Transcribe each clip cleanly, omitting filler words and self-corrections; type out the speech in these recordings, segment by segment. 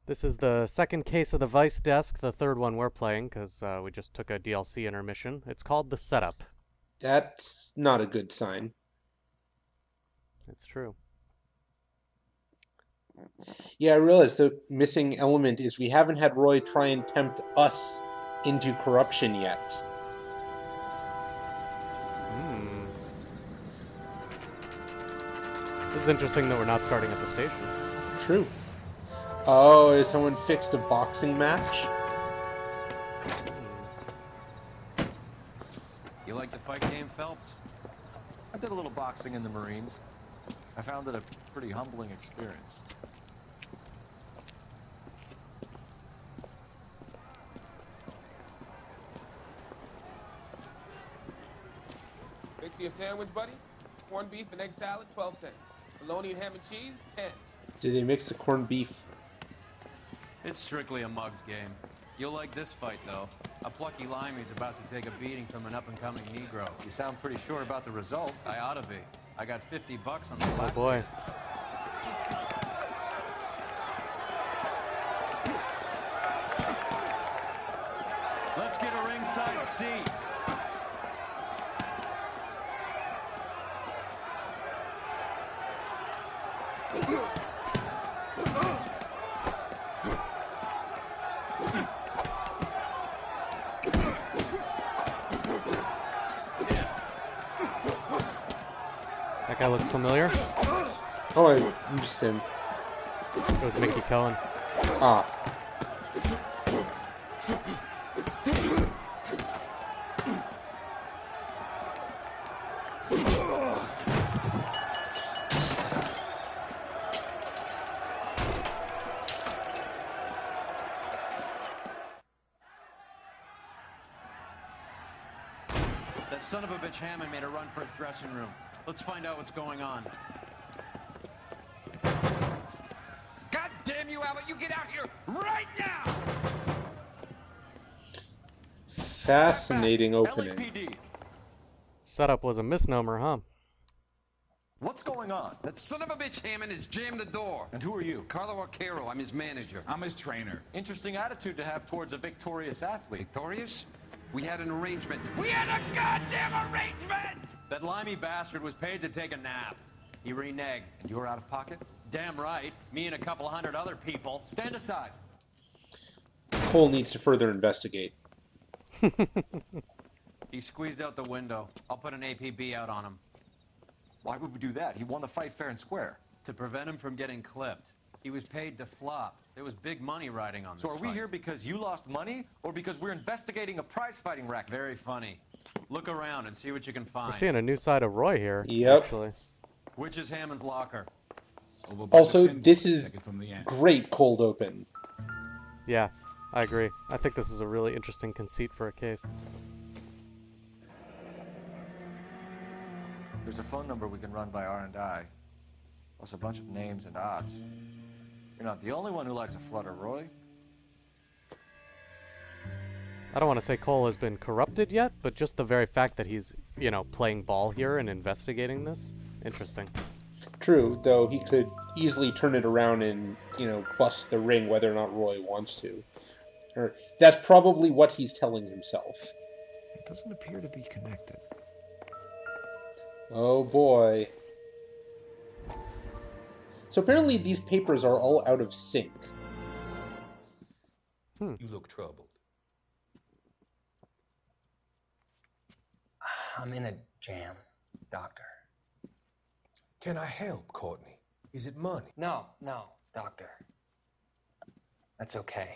This is the second case of the Vice Desk, the third one we're playing, because we just took a DLC intermission. It's called The Setup. That's not a good sign. It's true. Yeah, I realize the missing element is we haven't had Roy try and tempt us into corruption yet. Hmm. This is interesting that we're not starting at the station. True. Oh, has someone fixed a boxing match? You like the fight game, Phelps? I did a little boxing in the Marines. I found it a pretty humbling experience. Fix you a sandwich, buddy? Corned beef and egg salad, 12 cents. Bologna and ham and cheese, 10. Did they mix the corned beef? It's strictly a mug's game. You'll like this fight, though. A plucky limey's about to take a beating from an up-and-coming Negro. You sound pretty sure about the result. I ought to be. I got 50 bucks on the Oh black. boy. Let's get a ringside seat. That guy looks familiar. Oh, I missed him. It was Mickey Cohen. Ah. That son of a bitch Hammond made a run for his dressing room. Let's find out what's going on. God damn you, Albert! You get out here right now! Fascinating opening. LAPD. Setup was a misnomer, huh? What's going on? That son of a bitch Hammond has jammed the door. And who are you? Carlo Arcaro, I'm his manager. I'm his trainer. Interesting attitude to have towards a victorious athlete. Victorious? We had an arrangement. We had a goddamn arrangement! That limey bastard was paid to take a nap. He reneged. And you were out of pocket? Damn right. Me and a couple hundred other people. Stand aside. Cole needs to further investigate. He squeezed out the window. I'll put an APB out on him. Why would we do that? He won the fight fair and square. To prevent him from getting clipped. He was paid to flop. There was big money riding on this So are we fight. here because you lost money or because we're investigating a prize-fighting racket? Very funny. Look around and see what you can We're find. seeing a new side of Roy here. Yep. Actually. Which is Hammond's locker? Over by Also, the pinball. this is Check it from the end. great cold open. Yeah, I agree. I think this is a really interesting conceit for a case. There's a phone number we can run by R&I, plus a bunch of names and odds. You're not the only one who likes a flutter, Roy. I don't want to say Cole has been corrupted yet, but just the very fact that he's, playing ball here and investigating this, interesting. True, though he could easily turn it around and, bust the ring whether or not Roy wants to. Or that's probably what he's telling himself. It doesn't appear to be connected. Oh boy. So apparently these papers are all out of sync. You look troubled. I'm in a jam, Doctor. Can I help, Courtney? Is it money? No, Doctor. That's okay.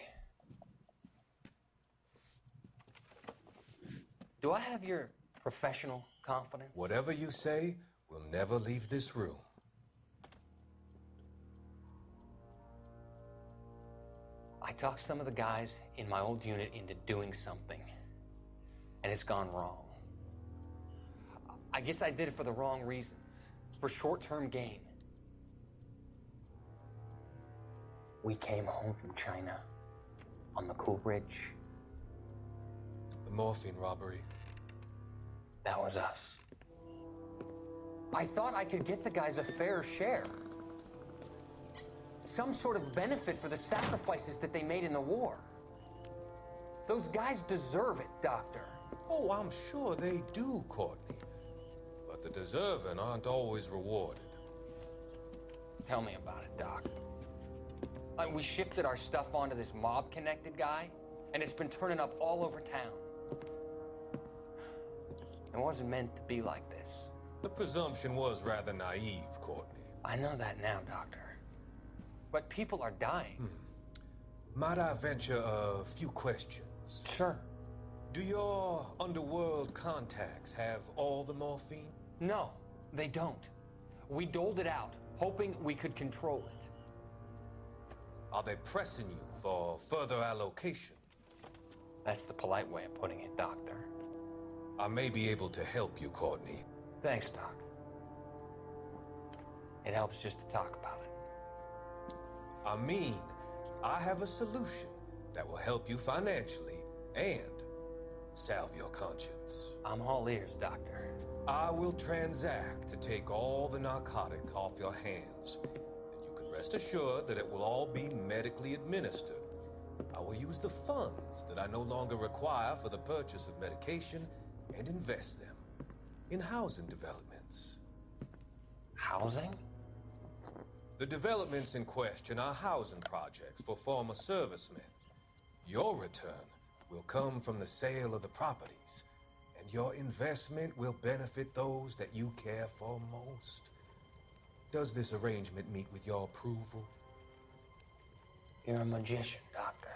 Do I have your professional confidence? Whatever you say will never leave this room. I talked some of the guys in my old unit into doing something, and it's gone wrong. I guess I did it for the wrong reasons, for short-term gain. We came home from China on the Cool Bridge. The morphine robbery. That was us. I thought I could get the guys a fair share. some sort of benefit for the sacrifices that they made in the war. Those guys deserve it, Doctor. Oh, I'm sure they do, Courtney. But the deserving aren't always rewarded. Tell me about it, Doc. We shifted our stuff onto this mob-connected guy, and it's been turning up all over town. It wasn't meant to be like this. The presumption was rather naive, Courtney. I know that now, Doctor. But people are dying. Might I venture a few questions? Sure. Do your underworld contacts have all the morphine? No, they don't. We doled it out, hoping we could control it. Are they pressing you for further allocation? That's the polite way of putting it, Doctor. I may be able to help you, Courtney. Thanks, Doc. It helps just to talk about it. I mean, I have a solution that will help you financially and salve your conscience. I'm all ears, Doctor. I will transact to take all the narcotic off your hands. And you can rest assured that it will all be medically administered. I will use the funds that I no longer require for the purchase of medication and invest them in housing developments. Housing? The developments in question are housing projects for former servicemen. Your return will come from the sale of the properties, and your investment will benefit those that you care for most. Does this arrangement meet with your approval? You're a magician, Doctor.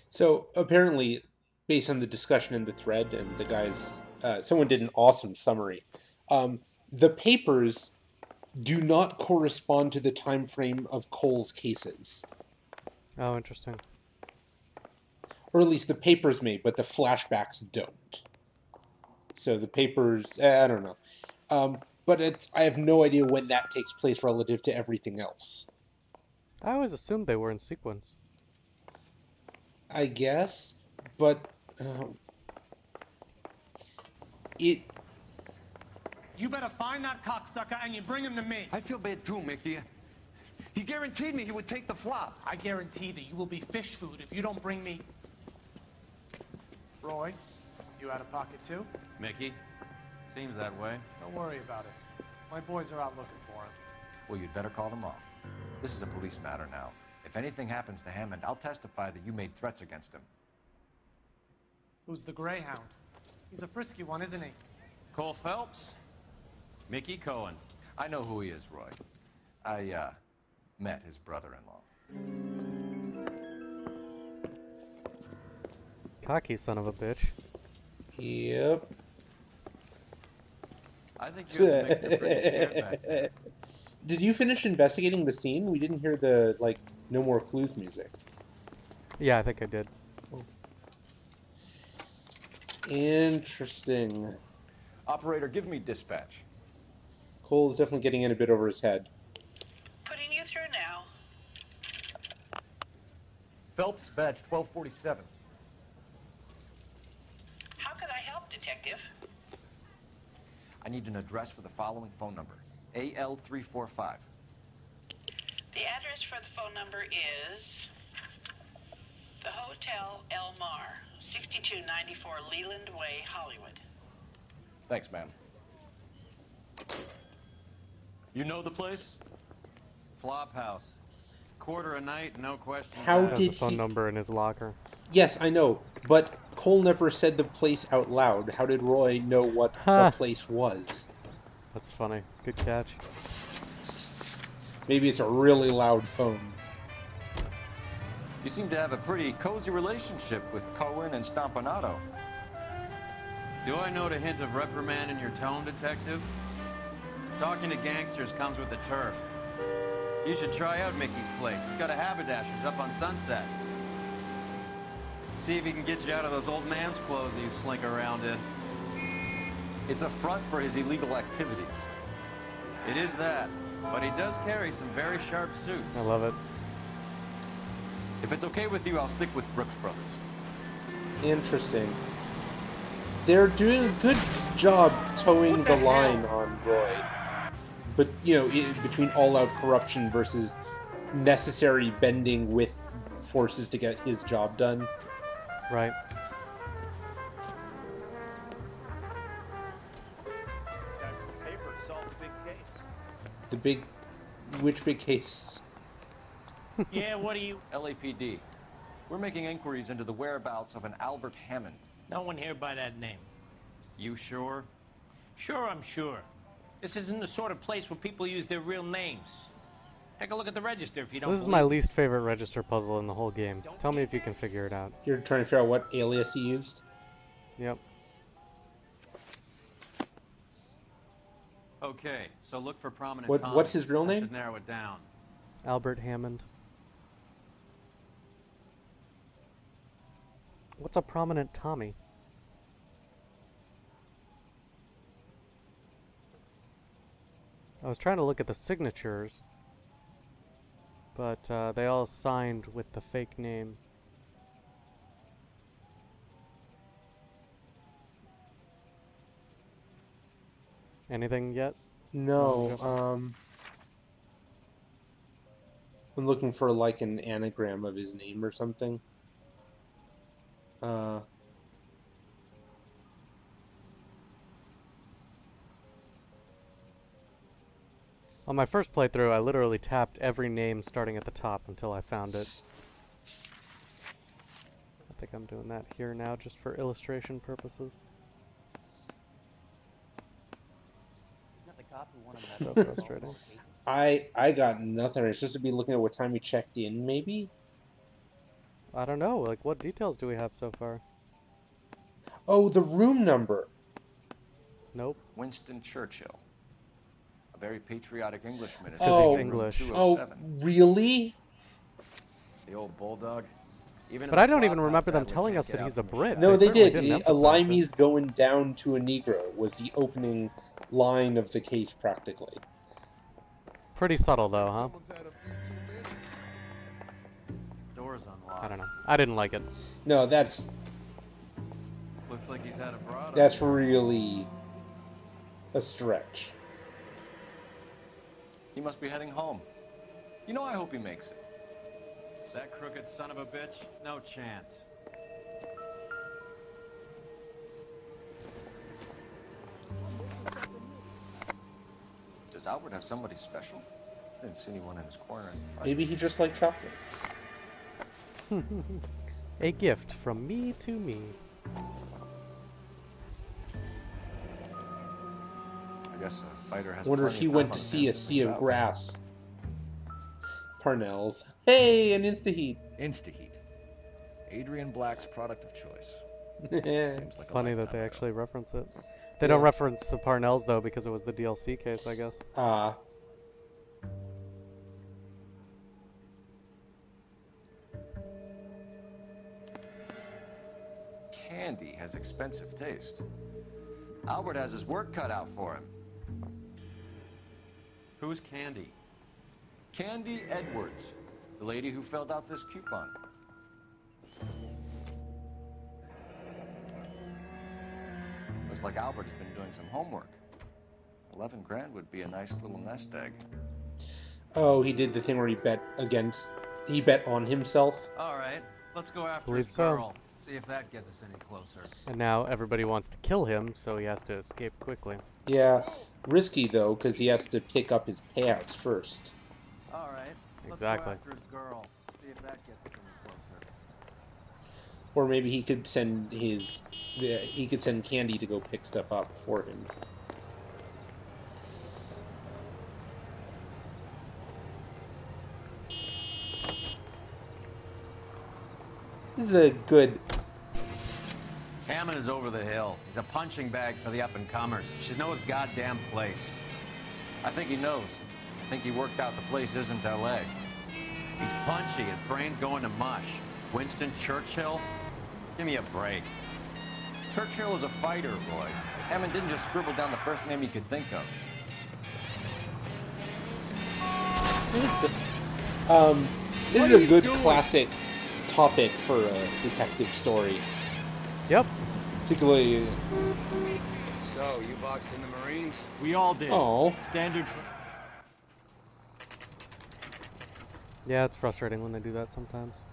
So apparently, based on the discussion in the thread and the guys, someone did an awesome summary. The papers do not correspond to the time frame of Cole's cases. Oh, interesting. Or at least the papers may, but the flashbacks don't. So the papers, I don't know. But I have no idea when that takes place relative to everything else. I always assumed they were in sequence. I guess, but it. You better find that cocksucker and you bring him to me. I feel bad too, Mickey. He guaranteed me he would take the flop. I guarantee that you will be fish food if you don't bring me. Roy, you out of pocket too? Mickey? Seems that way. Don't worry about it. My boys are out looking for him. Well, you'd better call them off. This is a police matter now. If anything happens to Hammond, I'll testify that you made threats against him. Who's the Greyhound? He's a frisky one, isn't he? Cole Phelps? Mickey Cohen. I know who he is, Roy. I, met his brother-in-law. Cocky son of a bitch. Yep. I think you're pretty scared back there. Did you finish investigating the scene? We didn't hear the, No More Clues music. Yeah, I think I did. Interesting. Operator, give me dispatch. Cole is definitely getting in a bit over his head. Putting you through now. Phelps, badge 1247. How could I help, Detective? I need an address for the following phone number. AL345. The address for the phone number is the Hotel El Mar, 6294 Leland Way, Hollywood. Thanks, ma'am. You know the place? Flop house. Quarter a night, no questions How asked. Has did the phone he... number in his locker. Yes, I know, but Cole never said the place out loud. How did Roy know what the place was? That's funny. Good catch. Maybe it's a really loud phone. You seem to have a pretty cozy relationship with Cohen and Stompanato. Do I note a hint of reprimand in your tone, Detective? Talking to gangsters comes with the turf. You should try out Mickey's place. It's got a haberdasher's up on Sunset. See if he can get you out of those old man's clothes that you slink around in. It's a front for his illegal activities. It is that, but he does carry some very sharp suits. I love it. If it's okay with you, I'll stick with Brooks Brothers. Interesting. They're doing a good job towing the line on Roy. But, you know, between all-out corruption versus necessary bending with forces to get his job done. Right. The big... Which big case? Yeah, what do you... LAPD. We're making inquiries into the whereabouts of an Albert Hammond. No one here by that name. You sure? Sure, I'm sure. This isn't the sort of place where people use their real names. Take a look at the register if you don't This is believe my me. least favorite register puzzle in the whole game. Tell me if you can figure it out. You're trying to figure out what alias he used? Yep. Okay, so look for prominent What's his real I name? should narrow it down. Albert Hammond. What's a prominent Tommy? I was trying to look at the signatures, but they all signed with the fake name. Anything yet? No, I'm looking for like an anagram of his name or something. On my first playthrough, I literally tapped every name starting at the top until I found it. I think I'm doing that here now just for illustration purposes. So frustrating. I got nothing. It's just to be looking at what time he checked in, maybe? I don't know. Like, what details do we have so far? Oh, the room number. Nope. Winston Churchill. A very patriotic Englishman. is Oh, in room oh, 207. really? The old bulldog. Even But I don't even remember them telling us that he's a Brit. No, they did. certainly didn't A emphasize it. Limey's going down to a Negro was the opening line of the case, practically. Pretty subtle, though, huh? Door's unlocked. I don't know. I didn't like it. No, that's Looks like he's had a broad. that's really a stretch. He must be heading home. You know, I hope he makes it. That crooked son of a bitch? No chance. Does Albert have somebody special? I didn't see anyone in his corner. Maybe he just liked chocolates. A gift from me to me. I guess a fighter has. I wonder if plenty he of went time to on see a his sea of hands. grass. Parnell's. Hey, an Insta-Heat. Insta-Heat. Adrian Black's product of choice. Seems like a Funny that lifetime they ago. actually reference it. They don't reference the Parnells, though, because it was the DLC case, I guess. Candy has expensive taste. Albert has his work cut out for him. Who's Candy? Candy Edwards, the lady who filled out this coupon. Looks like Albert has been doing some homework. 11 grand would be a nice little nest egg. Oh, he did the thing where he bet on himself. All right, let's go after Believe his so. girl. See if that gets us any closer. And now everybody wants to kill him, so he has to escape quickly. Yeah, risky though, because he has to pick up his payouts first. All right, let's Exactly. go after his girl. See if that gets us any closer. Or maybe he could send Candy to go pick stuff up for him. This is a good. Hammond is over the hill. He's a punching bag for the up-and-comers. Should know his goddamn place. I think he knows. I think he worked out the place isn't L.A. He's punchy. His brain's going to mush. Winston Churchill? Give me a break. Churchill is a fighter, Roy. Hammond didn't just scribble down the first name he could think of. This is a good classic topic for a detective story. Yep. Particularly. So, you boxed in the Marines? We all did. Oh. Standard. Yeah, it's frustrating when they do that sometimes.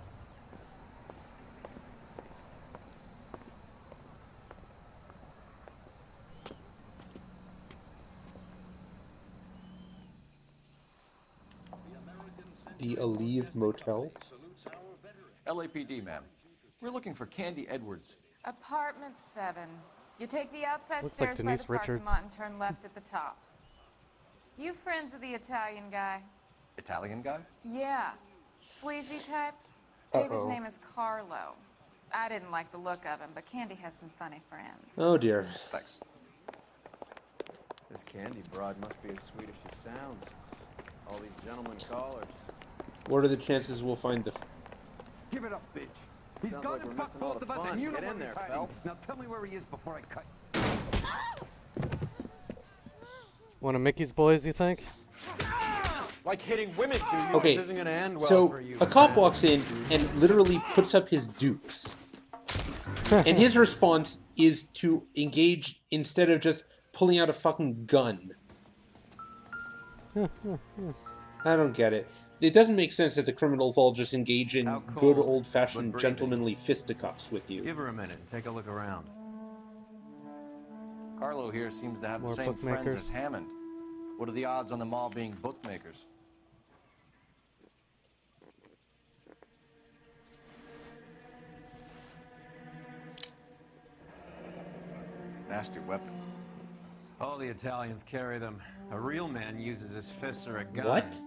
The Aleve Motel. LAPD, ma'am. We're looking for Candy Edwards. Apartment 7. You take the outside Looks like stairs by Denise the parking Richards. lot and turn left at the top. You friends of the Italian guy? Italian guy? Yeah. Sleazy type? David's Uh-oh. name is Carlo. I didn't like the look of him, but Candy has some funny friends. Oh dear. Thanks. This Candy broad must be as sweet as she sounds. All these gentlemen callers. What are the chances we'll find the... Give it up, bitch. He's Sounds gonna like we're fuck missing all both the of us, fun. and you Get know in where there, he's hiding. Phelps. Now tell me where he is before I cut. One of Mickey's boys, you think? Like hitting women, do you? Okay, This isn't gonna end well so for you. a cop walks in and literally puts up his dukes. And his response is to engage instead of just pulling out a fucking gun. I don't get it. It doesn't make sense that the criminals all just engage in good old-fashioned gentlemanly fisticuffs with you. Give her a minute and take a look around. Carlo here seems to have the More same friends bookmakers. as Hammond. What are the odds on them all being bookmakers? Nasty weapon. All the Italians carry them. A real man uses his fists or a gun. What?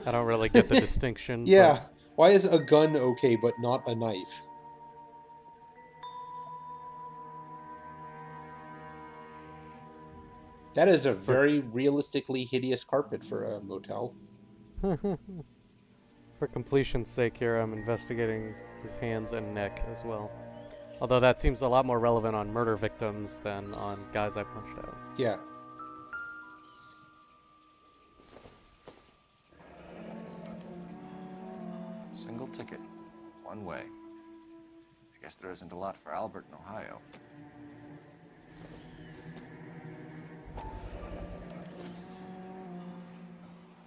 I don't really get the distinction. Yeah, why is a gun okay but not a knife? That is a very realistically hideous carpet for a motel. For completion's sake here, I'm investigating his hands and neck as well. Although that seems a lot more relevant on murder victims than on guys I punched out. Yeah. Single ticket. One way. I guess there isn't a lot for Albert in Ohio.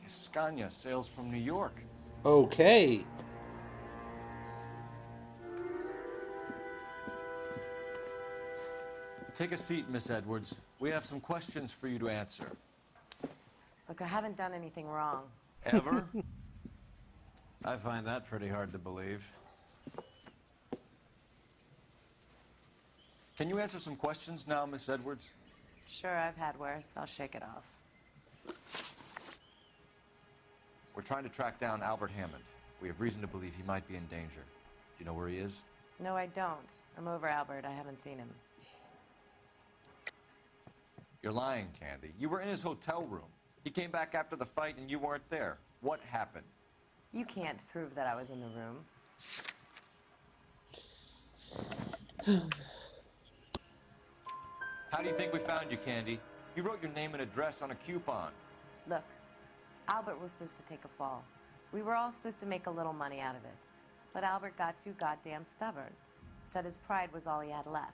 Scania sails from New York. Okay. Take a seat, Miss Edwards. We have some questions for you to answer. Look, I haven't done anything wrong. Ever? I find that pretty hard to believe. Can you answer some questions now, Miss Edwards? Sure, I've had worse. I'll shake it off. We're trying to track down Albert Hammond. We have reason to believe he might be in danger. Do you know where he is? No, I don't. I'm over Albert. I haven't seen him. You're lying, Candy. You were in his hotel room. He came back after the fight and you weren't there. What happened? You can't prove that I was in the room. How do you think we found you, Candy? You wrote your name and address on a coupon. Look, Albert was supposed to take a fall. We were all supposed to make a little money out of it. But Albert got too goddamn stubborn. Said his pride was all he had left.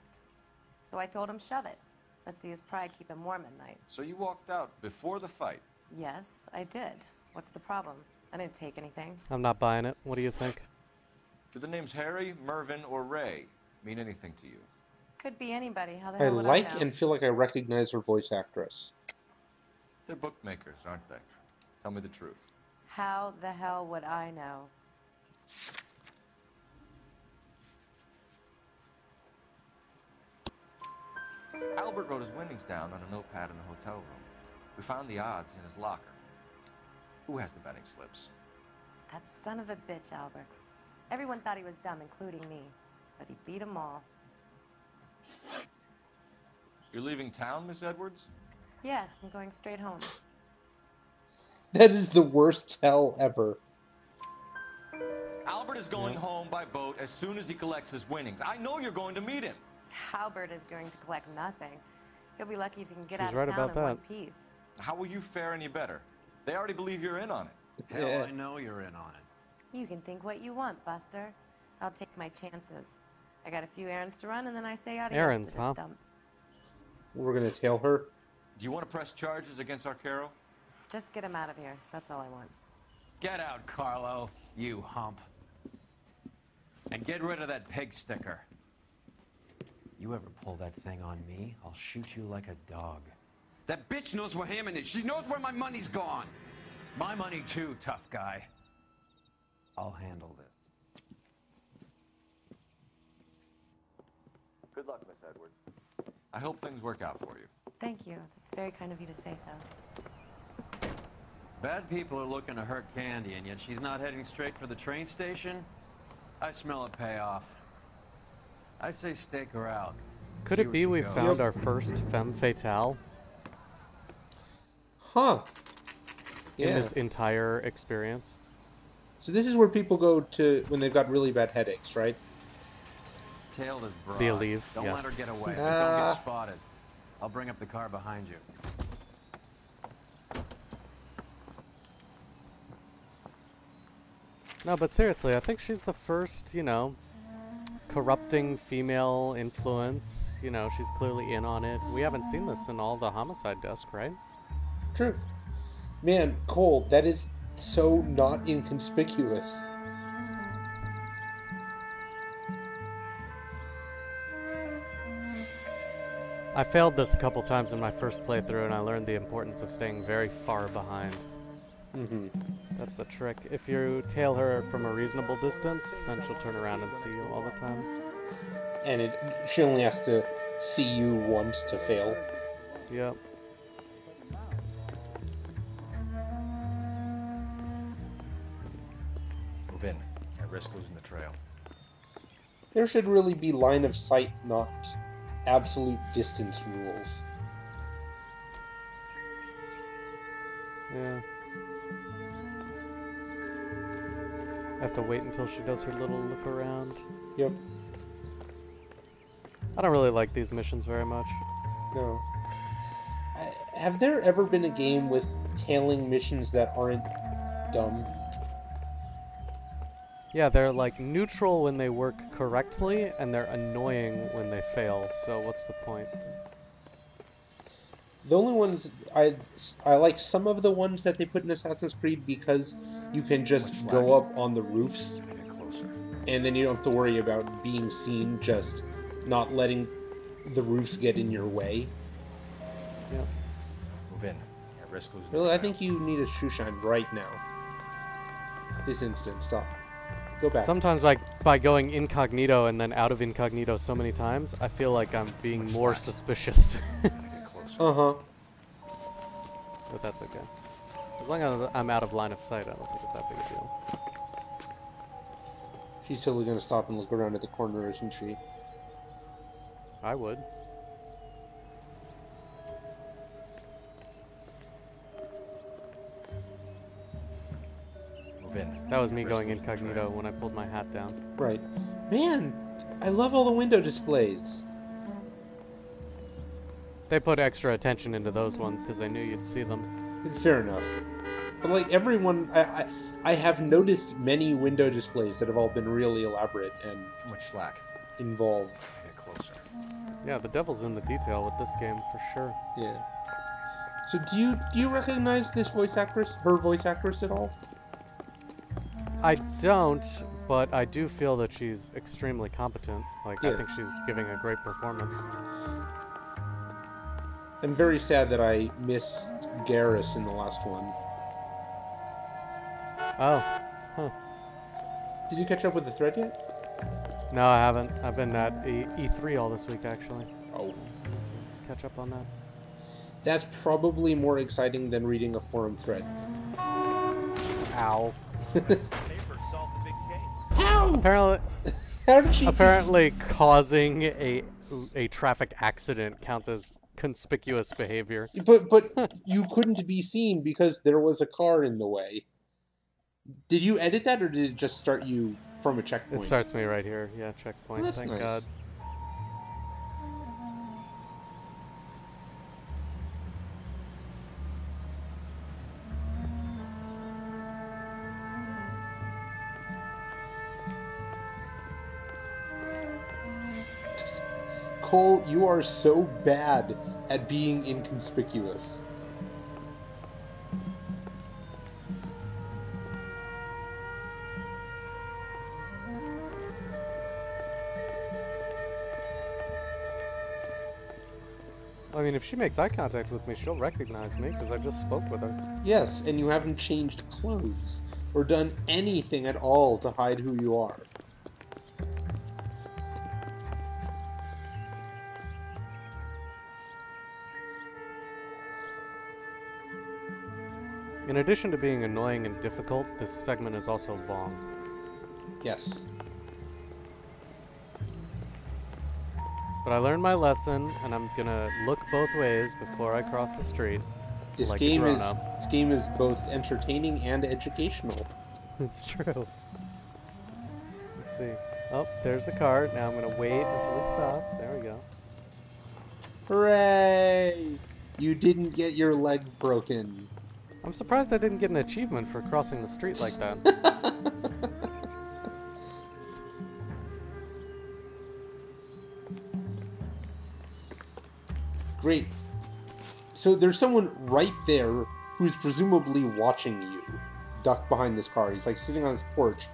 So I told him, shove it. Let's see his pride keep him warm at night. So you walked out before the fight? Yes, I did. What's the problem? I didn't take anything. I'm not buying it. What do you think? Do the names Harry, Mervyn, or Ray mean anything to you? Could be anybody. How the I hell would like I know? and feel like I recognize her voice actress. They're bookmakers, aren't they? Tell me the truth. How the hell would I know? Albert wrote his winnings down on a notepad in the hotel room. We found the odds in his locker. Who has the betting slips? That son of a bitch, Albert. Everyone thought he was dumb, including me. But he beat them all. You're leaving town, Miss Edwards? Yes, I'm going straight home. That is the worst tell ever. Albert is going home by boat as soon as he collects his winnings. I know you're going to meet him. Albert is going to collect nothing. He'll be lucky if he can get He's out right of town about in that. one piece. How will you fare any better? They already believe you're in on it. Hell, I know you're in on it. You can think what you want, Buster. I'll take my chances. I got a few errands to run, and then I say adios Errands, to this huh? dump. We're gonna tail her. Do you want to press charges against Arcaro? Just get him out of here. That's all I want. Get out, Carlo, you hump. And get rid of that pig sticker. You ever pull that thing on me, I'll shoot you like a dog. That bitch knows where Hammond is. She knows where my money's gone. My money too, tough guy. I'll handle this. Good luck, Miss Edwards. I hope things work out for you. Thank you. It's very kind of you to say so. Bad people are looking to hurt Candy, and yet she's not heading straight for the train station? I smell a payoff. I say stake her out. Could See it where be she we goes. found our first femme fatale Huh. in Yeah. this entire experience? So this is where people go to when they've got really bad headaches, right? Tail this broad. The Aleve, Don't yes. let her get away. Don't get spotted. I'll bring up the car behind you. No, but seriously, I think she's the first, you know, corrupting female influence. You know, she's clearly in on it. We haven't seen this in all the homicide desk, right? True. Man, Cole, that is so not inconspicuous. I failed this a couple times in my first playthrough, and I learned the importance of staying very far behind. Mm-hmm. That's the trick. If you tail her from a reasonable distance, then she'll turn around and see you all the time. And she only has to see you once to fail. Yep. Move in. I risk losing the trail. There should really be line of sight, not absolute distance rules. Yeah. I have to wait until she does her little look around. Yep. I don't really like these missions very much. No. Have there ever been a game with tailing missions that aren't dumb? Yeah, they're like neutral when they work correctly, and they're annoying when they fail, so what's the point? The only ones I like some of the ones that they put in Assassin's Creed because you can just go up on the roofs and then you don't have to worry about being seen, just not letting the roofs get in your way. Yeah. Move in. I risk losing Really, I think you need a shoe shine right now. This instant, stop. Go back. Sometimes by going incognito and then out of incognito so many times, I feel like I'm being more suspicious. Uh-huh. But that's okay. As long as I'm out of line of sight, I don't think it's that big a deal. She's totally gonna stop and look around at the corner, isn't she? I would. Move in. That was me going incognito when I pulled my hat down. Right. Man, I love all the window displays. They put extra attention into those ones because they knew you'd see them. Fair enough. But like everyone, I have noticed many window displays that have all been really elaborate and Too much slack. involved. Get closer. Yeah, the devil's in the detail with this game for sure. Yeah. So do you recognize this voice actress, her voice actress at all? I don't, but I do feel that she's extremely competent. Like, I Yeah. think she's giving a great performance. I'm very sad that I missed Garrus in the last one. Oh, huh. Did you catch up with the thread yet? No, I haven't. I've been at E3 all this week, actually. Oh. Catch up on that. That's probably more exciting than reading a forum thread. Ow. How? Apparently, How did she apparently causing a traffic accident counts as conspicuous behavior. But you couldn't be seen because there was a car in the way. Did you edit that, or did it just start you from a checkpoint? It starts me right here. Yeah, checkpoint. Well, that's Thank nice. God. Cole, you are so bad at being inconspicuous. I mean, if she makes eye contact with me, she'll recognize me because I just spoke with her. Yes, and you haven't changed clothes or done anything at all to hide who you are. In addition to being annoying and difficult, this segment is also long. Yes. But I learned my lesson, and I'm gonna look both ways before I cross the street. This like game is both entertaining and educational. It's true. Let's see. Oh, there's the cart. Now I'm gonna wait until he stops. There we go. Hooray! You didn't get your leg broken. I'm surprised I didn't get an achievement for crossing the street like that. Great. So there's someone right there who's presumably watching you, ducked behind this car. He's like sitting on his porch.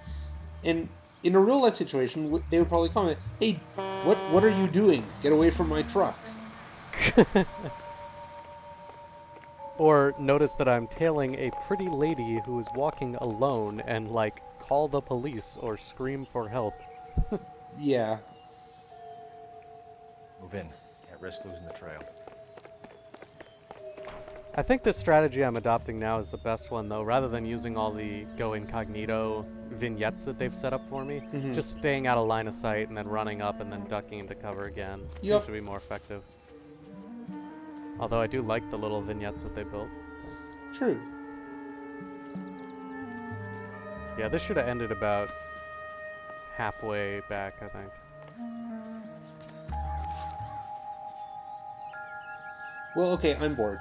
And in a real life situation, they would probably comment, "Hey, what are you doing? Get away from my truck." Or notice that I'm tailing a pretty lady who is walking alone and, like, call the police or scream for help. Yeah. Move in. Can't risk losing the trail. I think the strategy I'm adopting now is the best one, though. Rather than using all the go incognito vignettes that they've set up for me, just staying out of line of sight and then running up and then ducking into cover again seems to be more effective. Although I do like the little vignettes that they built. True. Yeah, this should have ended about halfway back, I think. Well, okay, I'm bored.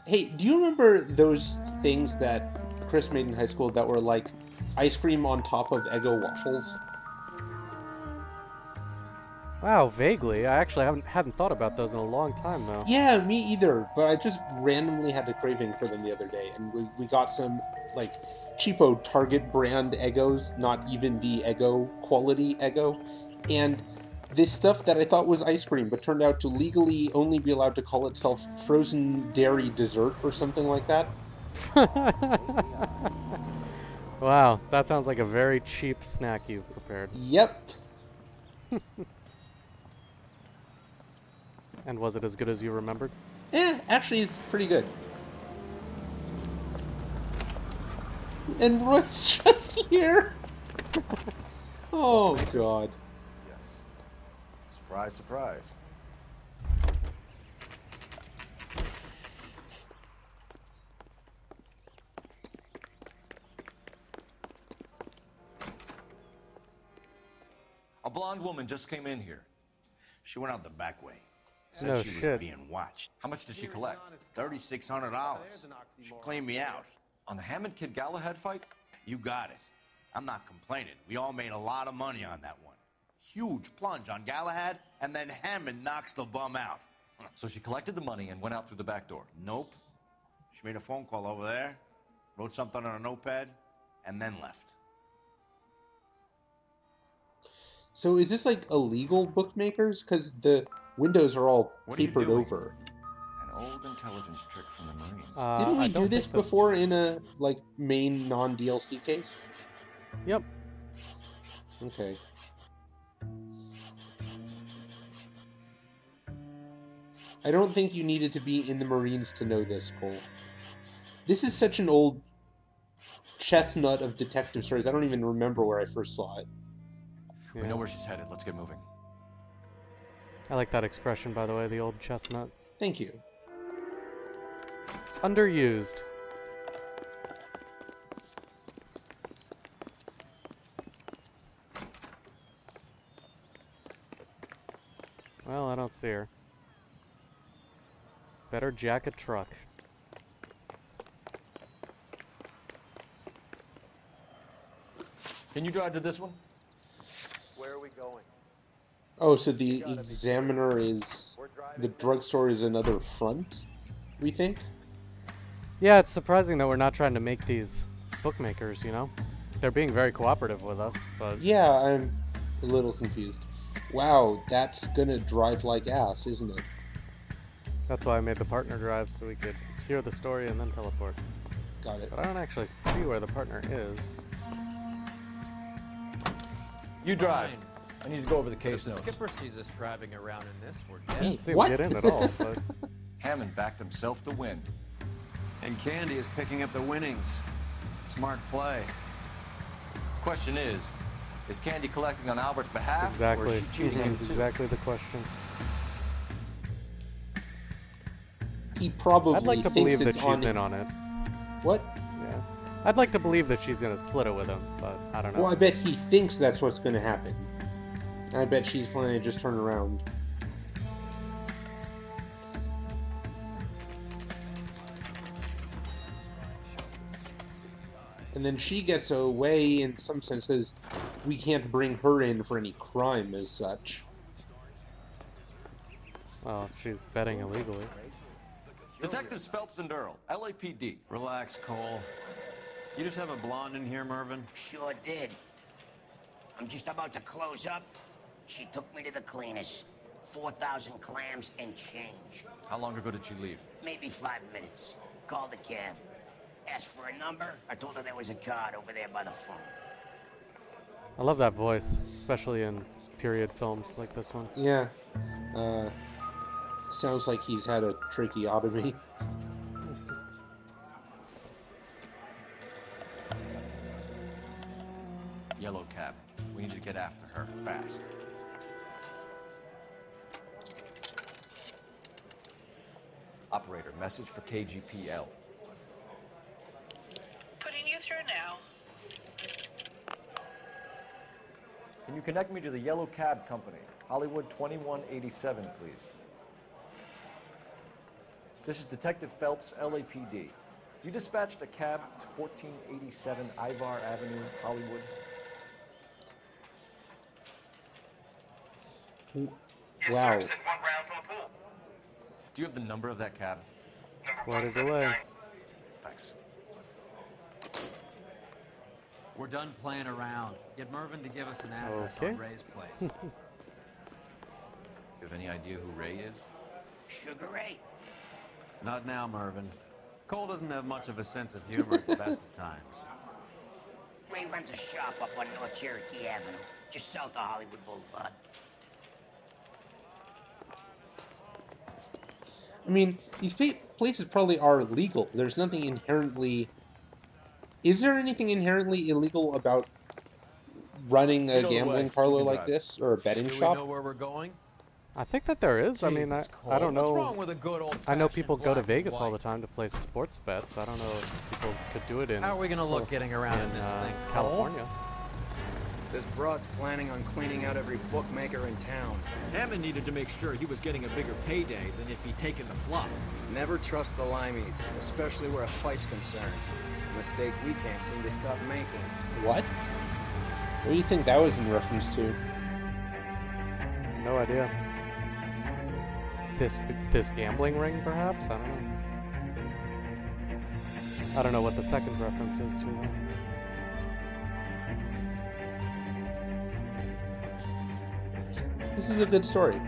Hey, do you remember those things that Chris made in high school that were like ice cream on top of Eggo waffles? Wow, vaguely. I actually hadn't thought about those in a long time, though. Yeah, me either, but I just randomly had a craving for them the other day, and we got some, like, cheapo Target brand Eggos, not even the Eggo quality Eggo, and this stuff that I thought was ice cream, but turned out to legally only be allowed to call itself frozen dairy dessert or something like that. Wow, that sounds like a very cheap snack you've prepared. Yep. And was it as good as you remembered? Actually, it's pretty good. And Roy's just here. Oh, God. Yes. Surprise, surprise. A blonde woman just came in here. She went out the back way. Said No she shit. was being watched. How much did she collect? $3,600. She claimed me out. On the Hammond Kid Galahad fight? You got it. I'm not complaining. We all made a lot of money on that one. Huge plunge on Galahad, and then Hammond knocks the bum out. So she collected the money and went out through the back door? Nope. She made a phone call over there, wrote something on a notepad, and then left. So is this like illegal bookmakers? Because the windows are all papered over. An old intelligence trick from the Marines. Didn't we do this before in a like main non-DLC case? Yep. Okay. I don't think you needed to be in the Marines to know this, Cole. This is such an old chestnut of detective stories. I don't even remember where I first saw it. We know where she's headed. Let's get moving. I like that expression, by the way, the old chestnut. Thank you. It's underused. Well, I don't see her. Better jack a truck. Can you drive to this one? Where are we going? Oh, so the Examiner is... The drugstore is another front, we think? Yeah, it's surprising that we're not trying to make these bookmakers, you know? They're being very cooperative with us, but... Yeah, I'm a little confused. Wow, that's gonna drive like ass, isn't it? That's why I made the partner drive, so we could hear the story and then teleport. Got it. But I don't actually see where the partner is. You drive. I need to go over the If case the notes. skipper sees us driving around in this, we're I dead. didn't see him get in at all, but... Hammond backed himself to win. And Candy is picking up the winnings. Smart play. Question is Candy collecting on Albert's behalf, or Exactly. is she cheating him That's too? exactly the question. He probably I'd like to thinks believe that it's on she's in his... on it. What? Yeah. I'd like to believe that she's gonna split it with him, but I don't know. Well, I bet he thinks that's what's gonna happen. I bet she's planning to just turn around. And then she gets away in some sense because we can't bring her in for any crime as such. Well, if she's betting illegally. Detectives Phelps and Earl, LAPD. Relax, Cole. You just have a blonde in here, Mervyn? Sure did. I'm just about to close up. She took me to the cleaners. 4,000 clams and change. How long ago did she leave? Maybe 5 minutes. Called a cab. Asked for a number. I told her there was a card over there by the phone. I love that voice, especially in period films like this one. Yeah. Sounds like he's had a tracheotomy. Yellow cab. We need to get after her fast. Operator, message for KGPL. Putting you through now. Can you connect me to the Yellow Cab Company? Hollywood 2187, please. This is Detective Phelps, LAPD. You dispatched a cab to 1487 Ivar Avenue, Hollywood. Wow. Do you have the number of that cab? Quite a delay. Thanks. We're done playing around. Get Mervyn to give us an address Okay. on Ray's place. You have any idea who Ray is? Sugar Ray? Not now, Mervyn. Cole doesn't have much of a sense of humor at the best of times. Ray runs a shop up on North Cherokee Avenue, just south of Hollywood Boulevard. I mean, these places probably are legal. There's nothing inherently... Is there anything inherently illegal about running a gambling parlor like this? Or a betting Do we shop? know where we're going? I think that there is. I mean, Jesus, I don't Cole, know. what's wrong with a good I know old-fashioned people go to black and Vegas all the white? time to play sports bets. I don't know if people could do it in... How are we gonna look getting around in this thing, Cole? California. This broad's planning on cleaning out every bookmaker in town. Hammond needed to make sure he was getting a bigger payday than if he'd taken the flop. Never trust the Limeys, especially where a fight's concerned. A mistake we can't seem to stop making. What? What do you think that was in reference to? No idea. This gambling ring, perhaps? I don't know. I don't know what the second reference is to. This is a good story.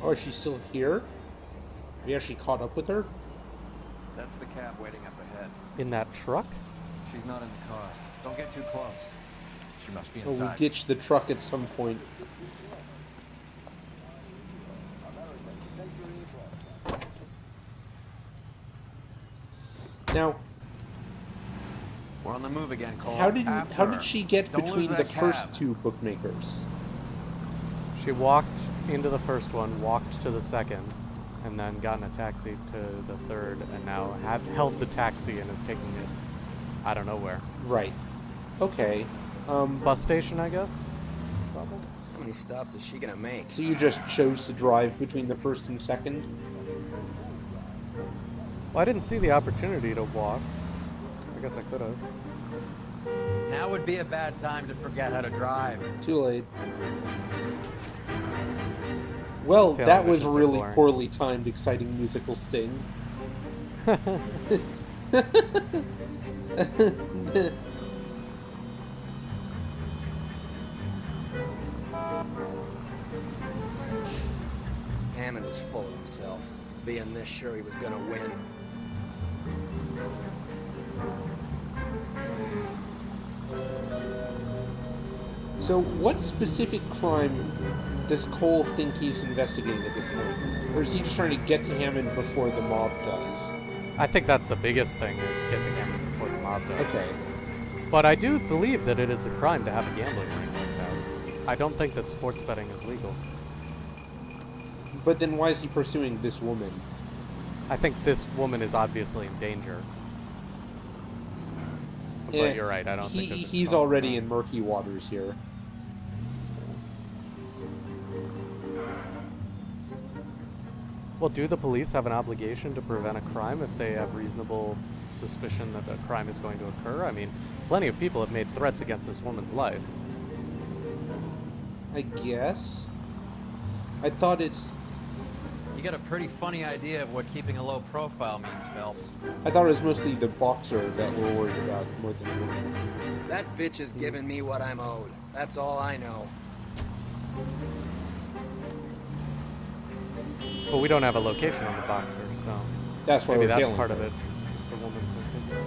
Oh, is she still here? We actually caught up with her? That's the cab waiting up ahead. In that truck? She's not in the car. Don't get too close. She must be Oh, we inside. ditched the truck at some point. Now, We're on the move again, Cole. how After did she get Don't between lose the that first cab. two bookmakers? She walked into the first one, walked to the second, and then got in a taxi to the third, and now held the taxi and is taking it, I don't know where. Right. Okay. Bus station, I guess? Probably. How many stops is she gonna make? So you just chose to drive between the first and second? Well, I didn't see the opportunity to walk. I guess I could have. Now would be a bad time to forget how to drive. Too late. Well, that was a really poorly timed, exciting musical sting. Hammond was full of himself, being this sure he was gonna win. So, what specific crime does Cole think he's investigating at this point? Or is he just trying to get to Hammond before the mob does? I think that's the biggest thing, is get to Hammond before the mob does. Okay. But I do believe that it is a crime to have a gambling ring like that. I don't think that sports betting is legal. But then why is he pursuing this woman? I think this woman is obviously in danger. But you're right, I don't think he's already in murky waters here. Well, do the police have an obligation to prevent a crime if they have reasonable suspicion that a crime is going to occur? I mean, plenty of people have made threats against this woman's life. I guess. I thought it's... You got a pretty funny idea of what keeping a low profile means, Phelps. I thought it was mostly the boxer that we're worried about more than the woman. That bitch is giving me what I'm owed. That's all I know. But we don't have a location on the boxer, so that's why maybe we're that's part of it. It's the woman's location.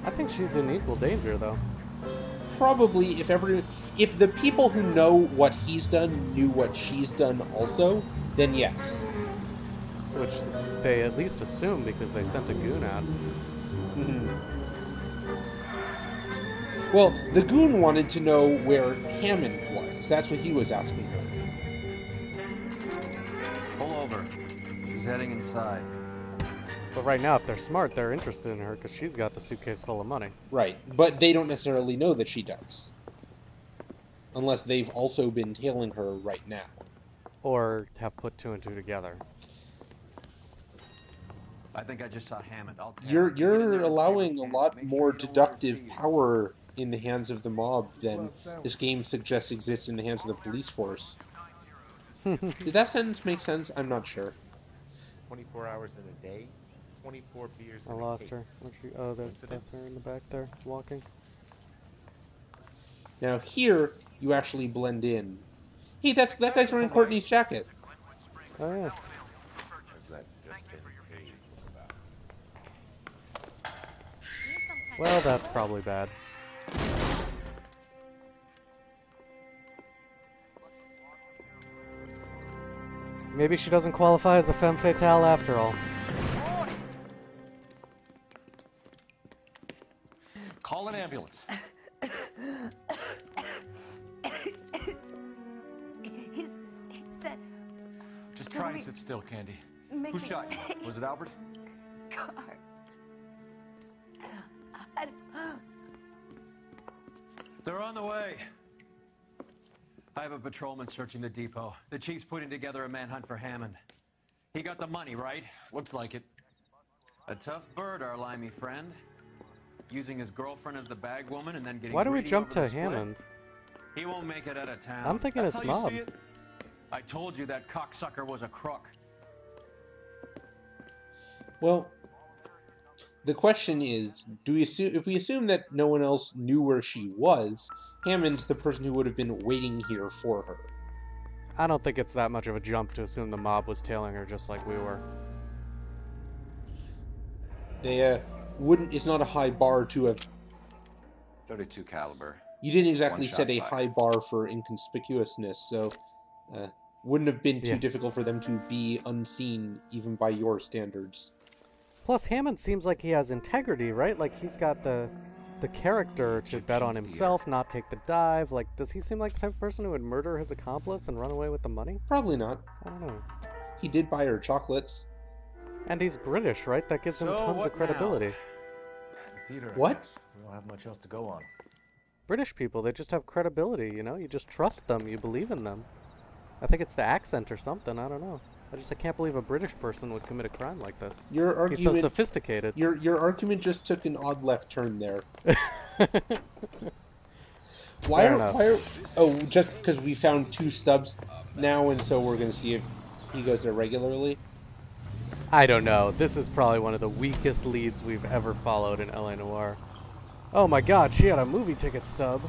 I think she's in equal danger, though. Probably, if the people who know what he's done knew what she's done also, then yes. Which they at least assume because they sent a goon out. Well, the goon wanted to know where Hammond was. That's what he was asking her. Pull over. She's heading inside. But right now, if they're smart, they're interested in her because she's got the suitcase full of money. Right, but they don't necessarily know that she does. Unless they've also been tailing her right now. Or have put two and two together. I think I just saw Hammond. You're allowing a lot more deductive power in the hands of the mob than this game suggests exists in the hands of the police force. Did that sentence make sense? I'm not sure. 24 hours in a day, 24 beers in I a lost case. her. Oh, that's her in the back there, walking. Now here, you actually blend in. Hey, that guy's wearing Courtney's jacket. Oh yeah. Has that just been paid about? Well, that's probably bad. Maybe she doesn't qualify as a femme fatale after all. Call an ambulance. He said... Just try and sit still, Candy. Who shot you? Was it Albert? Car. They're on the way. I have a patrolman searching the depot. The chief's putting together a manhunt for Hammond. He got the money, right? Looks like it. A tough bird, our limey friend. Using his girlfriend as the bag woman and then getting Why do we greedy jump over to the split. Hammond? He won't make it out of town. I'm thinking That's it's how you Mob. see it? I told you that cocksucker was a crook. Well, the question is, if we assume that no one else knew where she was, Hammond's the person who would have been waiting here for her. I don't think it's that much of a jump to assume the mob was tailing her just like we were. They wouldn't. It's not a high bar to have. 32 caliber. You didn't exactly One-shot set a fire. high bar for inconspicuousness, so wouldn't have been too difficult for them to be unseen, even by your standards. Plus, Hammond seems like he has integrity, right? Like, he's got the character to bet on himself, not take the dive. Like, does he seem like the type of person who would murder his accomplice and run away with the money? Probably not. I don't know. He did buy her chocolates. And he's British, right? That gives him So tons what of credibility. now? The theater. I What? guess. We don't have much else to go on. British people, they just have credibility, you know? You just trust them, you believe in them. I think it's the accent or something, I don't know. I can't believe a British person would commit a crime like this. Your argument, He's so sophisticated. Your argument just took an odd left turn there. Why are just because we found 2 stubs now, and so we're gonna see if he goes there regularly? I don't know. This is probably one of the weakest leads we've ever followed in LA Noire. Oh my god, she had a movie ticket stub.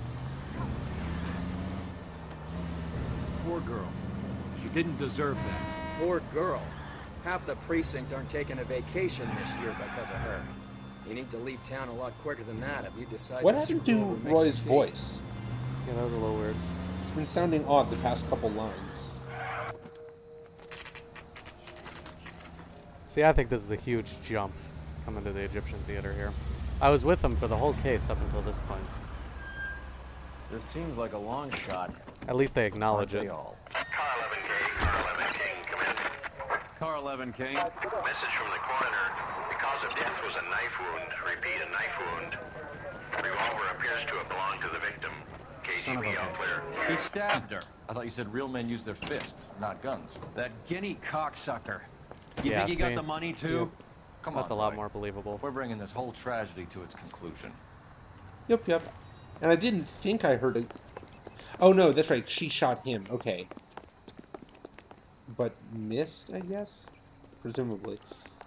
Poor girl. She didn't deserve that. Poor girl. Half the precinct aren't taking a vacation this year because of her. You need to leave town a lot quicker than that if you decide What to happened screw to over and make Roy's a scene. voice? Yeah, that was a little weird. It's been sounding odd the past couple lines. See, I think this is a huge jump coming to the Egyptian theater here. I was with them for the whole case up until this point. This seems like a long shot. At least they acknowledge it. Car 11 King. Message from the coroner. The cause of death was a knife wound. Repeat, a knife wound. Revolver appears to have belonged to the victim. Son of a bitch. He stabbed her. I thought you said real men use their fists, not guns. That guinea cocksucker. You Yeah, think he got see? the money too? Come That's on, a lot Roy. more believable. We're bringing this whole tragedy to its conclusion. Yep. And I didn't think I heard it. Oh no, that's right. She shot him. Okay. But missed, I guess? Presumably.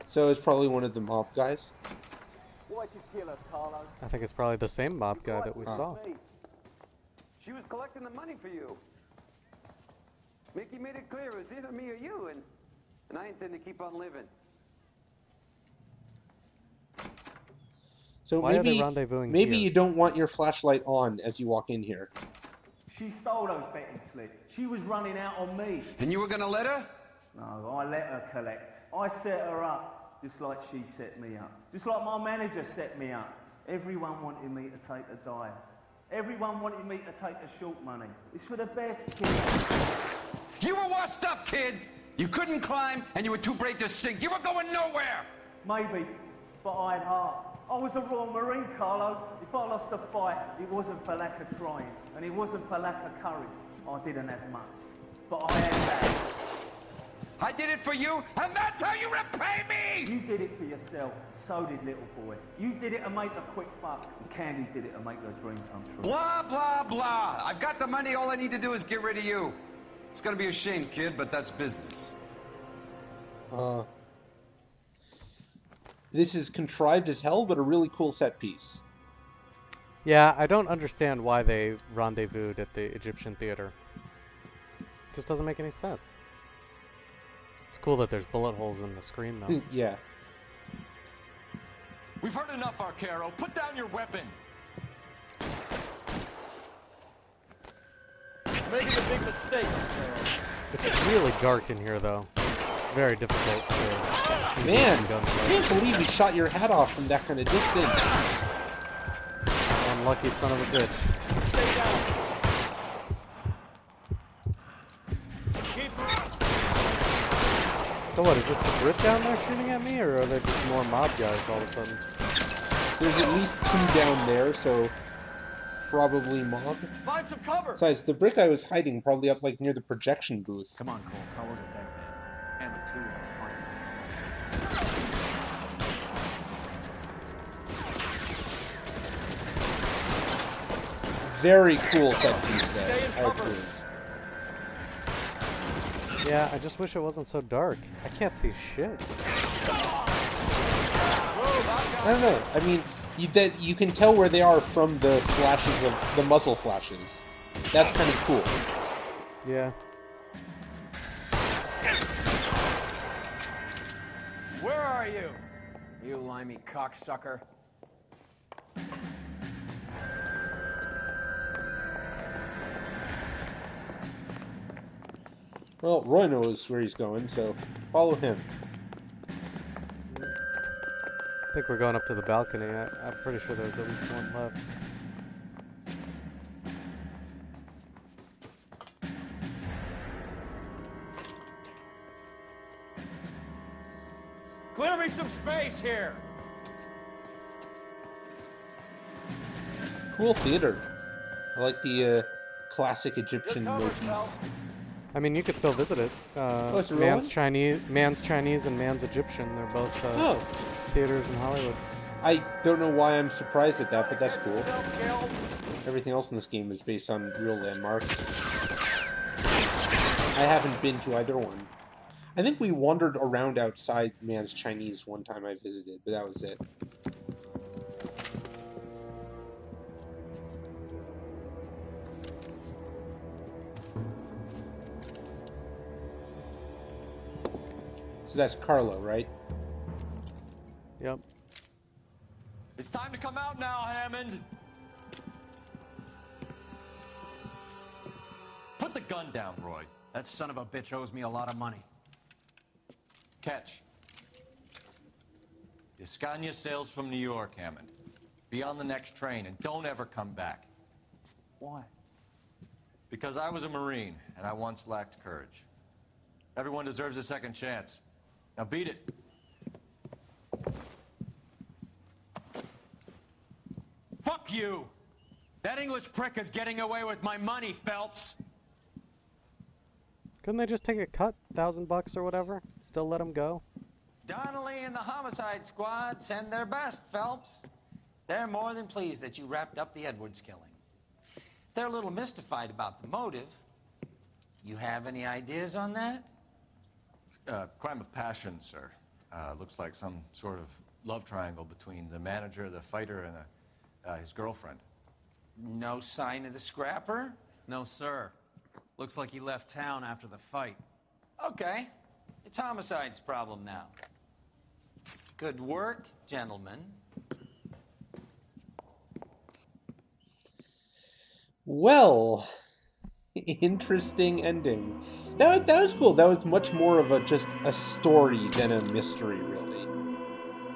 So it's probably one of the mob guys. Why'd you kill her, Carlo? I think it's probably the same mob guy that we saw. She was collecting the money for you. Mickey made it clear it was either me or you, and I intend to keep on living. So Why are they maybe rendezvousing here? you don't want your flashlight on as you walk in here. She stole those betting slips. She was running out on me. And you were gonna let her? No, I let her collect. I set her up, just like she set me up. Just like my manager set me up. Everyone wanted me to take a dive. Everyone wanted me to take the short money. It's for the best, kid. You were washed up, kid! You couldn't climb, and you were too brave to sink. You were going nowhere! Maybe, but I had heart. I was a Royal Marine, Carlo. If I lost a fight, it wasn't for lack of trying, and it wasn't for lack of courage. I didn't have much, but I had that. I did it for you, and that's how you repay me! You did it for yourself. So did little boy. You did it to make a quick buck, and Candy did it to make her dream come true. Blah, blah, blah. I've got the money. All I need to do is get rid of you. It's gonna be a shame, kid, but that's business. This is contrived as hell, but a really cool set piece. Yeah, I don't understand why they rendezvoused at the Egyptian theater. It just doesn't make any sense. It's cool that there's bullet holes in the screen, though. Yeah. We've heard enough, Arcaro. Put down your weapon. Making a big mistake. It's really dark in here, though. It's very difficult to... Man, I can't believe you shot your hat off from that kind of distance. Unlucky son of a bitch. So what, is this the Brit down there shooting at me, or are there just more mob guys all of a sudden? There's at least 2 down there, so probably mob. Find some cover. Besides, the Brit guy was hiding probably up like near the projection booth. Come on, Cole. Carlo's a dead man. And the 2 in the front. Very cool set piece there. I approve. Yeah, I just wish it wasn't so dark. I can't see shit. I don't know. I mean, you can tell where they are from the flashes of the muzzle flashes. That's kind of cool. Yeah. Where are you? You limey cocksucker. Well, Roy knows where he's going, so follow him. I think we're going up to the balcony. I'm pretty sure there's at least one left. Clear me some space here. Cool theater. I like the classic Egyptian motif. I mean, you could still visit it. It's a real one? Man's Chinese and Man's Egyptian. They're both theaters in Hollywood. I don't know why I'm surprised at that, but that's cool. Everything else in this game is based on real landmarks. I haven't been to either one. I think we wandered around outside Man's Chinese one time I visited, but that was it. So that's Carlo, right? Yep. It's time to come out now, Hammond. Put the gun down, Roy. That son of a bitch owes me a lot of money. Catch. Escania sails from New York, Hammond. Be on the next train and don't ever come back. Why? Because I was a Marine and I once lacked courage. Everyone deserves a second chance. Now beat it. Fuck you! That English prick is getting away with my money, Phelps! Couldn't they just take a cut? $1,000 or whatever? Still let him go? Donnelly and the homicide squad send their best, Phelps. They're more than pleased that you wrapped up the Edwards killing. They're a little mystified about the motive. You have any ideas on that? Crime of passion, sir. Looks like some sort of love triangle between the manager, the fighter, and his girlfriend. No sign of the scrapper? No, sir. Looks like he left town after the fight. Okay. It's homicide's problem now. Good work, gentlemen. Well, interesting ending. That was cool. That was much more of just a story than a mystery, really.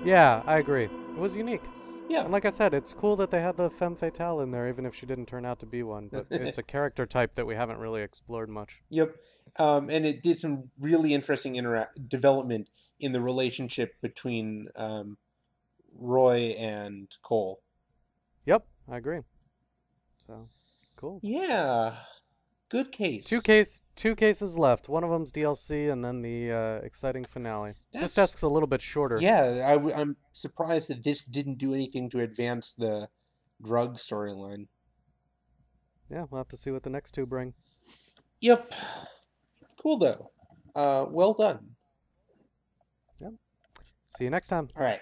Yeah, I agree. It was unique. Yeah. And like I said, it's cool that they had the femme fatale in there, even if she didn't turn out to be one. But it's a character type that we haven't really explored much. Yep. And it did some really interesting development in the relationship between Roy and Cole. Yep, I agree. So, cool. Yeah. Good case. Two cases left. One of them's DLC, and then the exciting finale. This desk's a little bit shorter. Yeah, I'm surprised that this didn't do anything to advance the drug storyline. Yeah, we'll have to see what the next two bring. Yep. Cool, though. Well done. Yep. See you next time. All right.